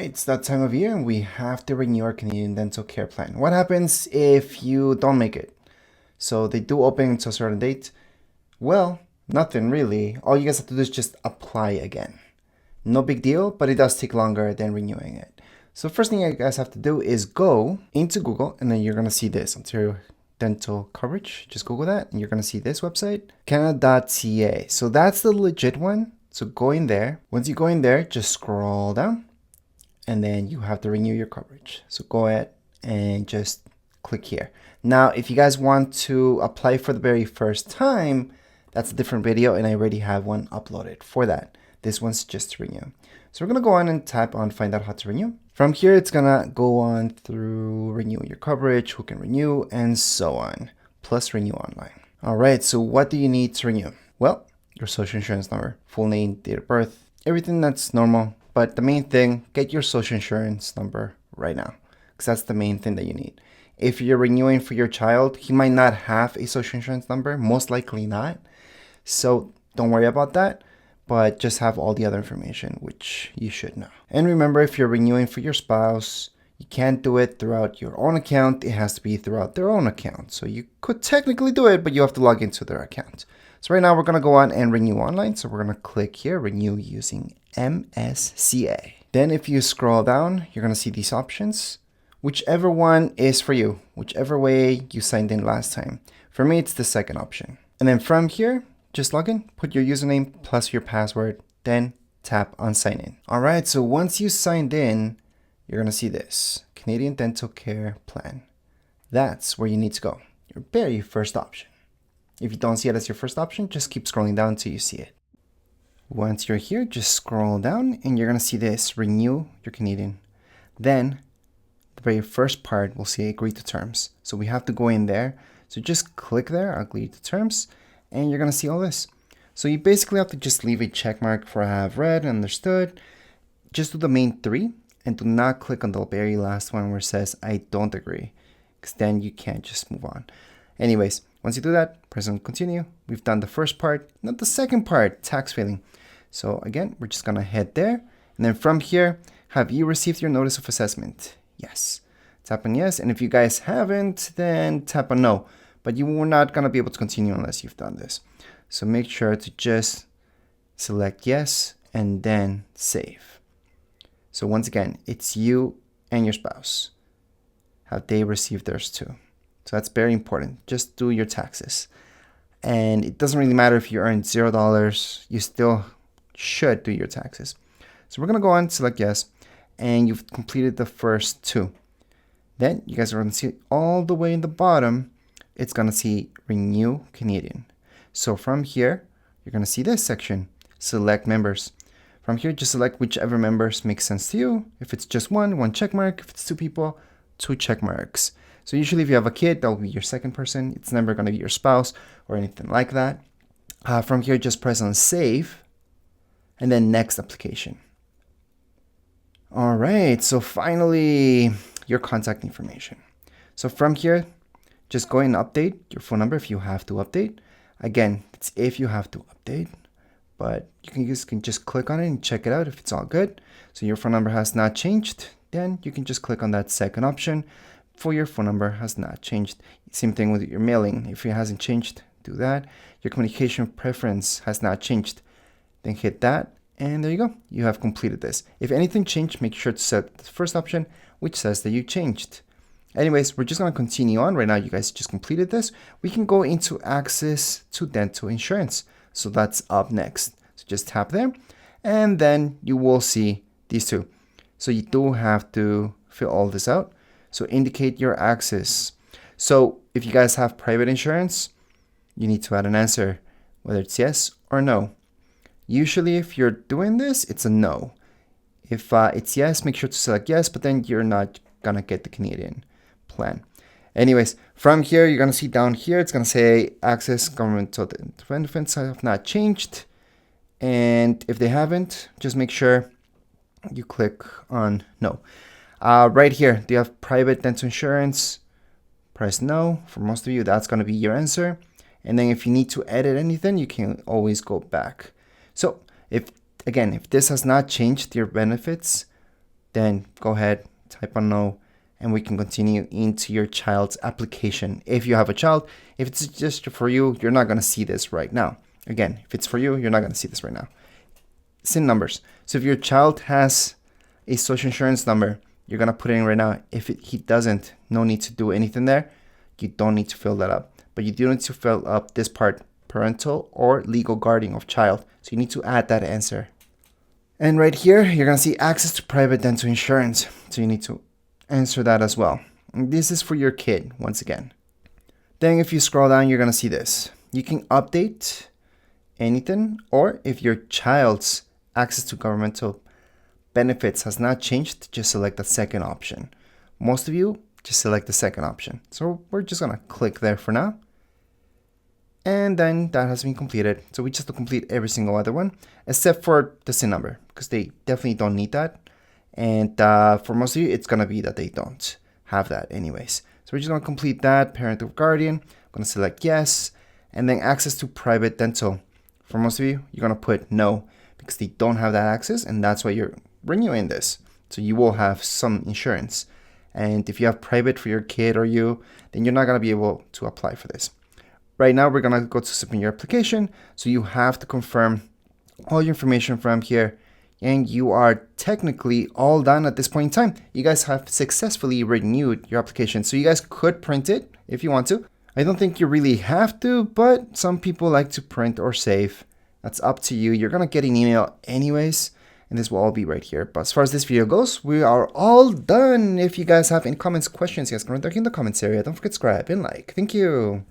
right, it's that time of year and we have to renew our Canadian dental care plan. What happens if you don't make it? So they do open until a certain date. Well, nothing really. All you guys have to do is just apply again. No big deal, but it does take longer than renewing it. So first thing you guys have to do is go into Google and then you're going to see this, Ontario Dental Coverage. Just Google that and you're going to see this website, Canada.ca. So that's the legit one. So go in there. Once you go in there, just scroll down and then you have to renew your coverage. So go ahead and just click here. Now, if you guys want to apply for the very first time, that's a different video and I already have one uploaded for that. This one's just to renew. So we're gonna go on and tap on find out how to renew. From here, it's gonna go on through renew your coverage, who can renew, and so on, plus renew online. All right, so what do you need to renew? Well, your social insurance number, full name, date of birth, everything that's normal. But the main thing, get your social insurance number right now, because that's the main thing that you need. If you're renewing for your child, he might not have a social insurance number, most likely not. So don't worry about that, but just have all the other information, which you should know. And remember, if you're renewing for your spouse, you can't do it throughout your own account. It has to be throughout their own account. So you could technically do it, but you have to log into their account. So right now we're gonna go on and renew online. So we're gonna click here, renew using MSCA. Then if you scroll down, you're gonna see these options. Whichever one is for you, whichever way you signed in last time. For me, it's the second option. And then from here, just log in, put your username plus your password, then tap on sign in. All right, so once you signed in, you're gonna see this, Canadian Dental Care Plan. That's where you need to go, your very first option. If you don't see it as your first option, just keep scrolling down until you see it. Once you're here, just scroll down and you're gonna see this, renew your Canadian. Then the very first part will say agree to terms. So we have to go in there. So just click there, agree to terms, and you're gonna see all this. So you basically have to just leave a check mark for I have read and understood. Just do the main three and do not click on the very last one where it says I don't agree, because then you can't just move on. Anyways, once you do that, press on continue. We've done the first part, not the second part, tax filing. So again, we're just gonna head there. And then from here, have you received your notice of assessment? Yes. Tap on yes. And if you guys haven't, then tap on no. But you are not gonna be able to continue unless you've done this. So make sure to just select yes and then save. So once again, it's you and your spouse. Have they received theirs too? So that's very important. Just do your taxes. And it doesn't really matter if you earn $0, you still should do your taxes. So we're gonna go on, select yes, and you've completed the first two. Then you guys are gonna see all the way in the bottom, it's gonna see renew Canadian. So from here, you're gonna see this section, select members. From here, just select whichever members make sense to you. If it's just one check mark. If it's two people, 2 check marks. So usually if you have a kid, that will be your second person. It's never going to be your spouse or anything like that. From here, just press on save and then next application. All right, so finally your contact information. So from here, just go and update your phone number if you have to update. Again, it's if you have to update, but you can just click on it and check it out if it's all good. So your phone number has not changed, then you can just click on that second option. For your phone number has not changed. Same thing with your mailing. If it hasn't changed, do that. Your communication preference has not changed, then hit that, and there you go. You have completed this. If anything changed, make sure to set the first option, which says that you changed. Anyways, we're just gonna continue on. Right now, you guys just completed this. We can go into access to dental insurance. So that's up next. So just tap there, and then you will see these two. So you do have to fill all this out. So indicate your access. So if you guys have private insurance, you need to add an answer, whether it's yes or no. Usually if you're doing this, it's a no. If it's yes, make sure to select yes, but then you're not gonna get the Canadian plan. Anyways, from here, you're gonna see down here, it's gonna say access governmental benefits have not changed. And if they haven't, just make sure you click on no. Right here, do you have private dental insurance? Press no. For most of you, that's going to be your answer. And then if you need to edit anything, you can always go back. So if this has not changed your benefits, then go ahead, type on no, and we can continue into your child's application. If you have a child, if it's just for you, you're not going to see this right now. Again, if it's for you, you're not going to see this right now. SIN numbers. So if your child has a social insurance number, you're going to put it in right now. If he doesn't, no need to do anything there. You don't need to fill that up. But you do need to fill up this part, parental or legal guardian of child. So you need to add that answer. And right here, you're going to see access to private dental insurance. So you need to answer that as well. And this is for your kid, once again. Then if you scroll down, you're going to see this. You can update anything, or if your child's access to governmental benefits has not changed, just select the second option. Most of you just select the second option. So we're just going to click there for now. And then that has been completed. So we just have to complete every single other one, except for the SIN number, because they definitely don't need that. And for most of you, it's going to be that they don't have that anyways. So we're just going to complete that, parent or guardian. I'm going to select yes. And then access to private dental. For most of you, you're going to put no, because they don't have that access. And that's why you're renewing this. So you will have some insurance. And if you have private for your kid or you, then you're not going to be able to apply for this. Right now, we're going to go to submit your application. So you have to confirm all your information from here. And you are technically all done at this point in time. You guys have successfully renewed your application. So you guys could print it if you want to. I don't think you really have to, but some people like to print or save. That's up to you. You're going to get an email anyways. And this will all be right here. But as far as this video goes, we are all done. If you guys have any comments, questions, you guys can write them in the comments area. Don't forget to subscribe and like. Thank you.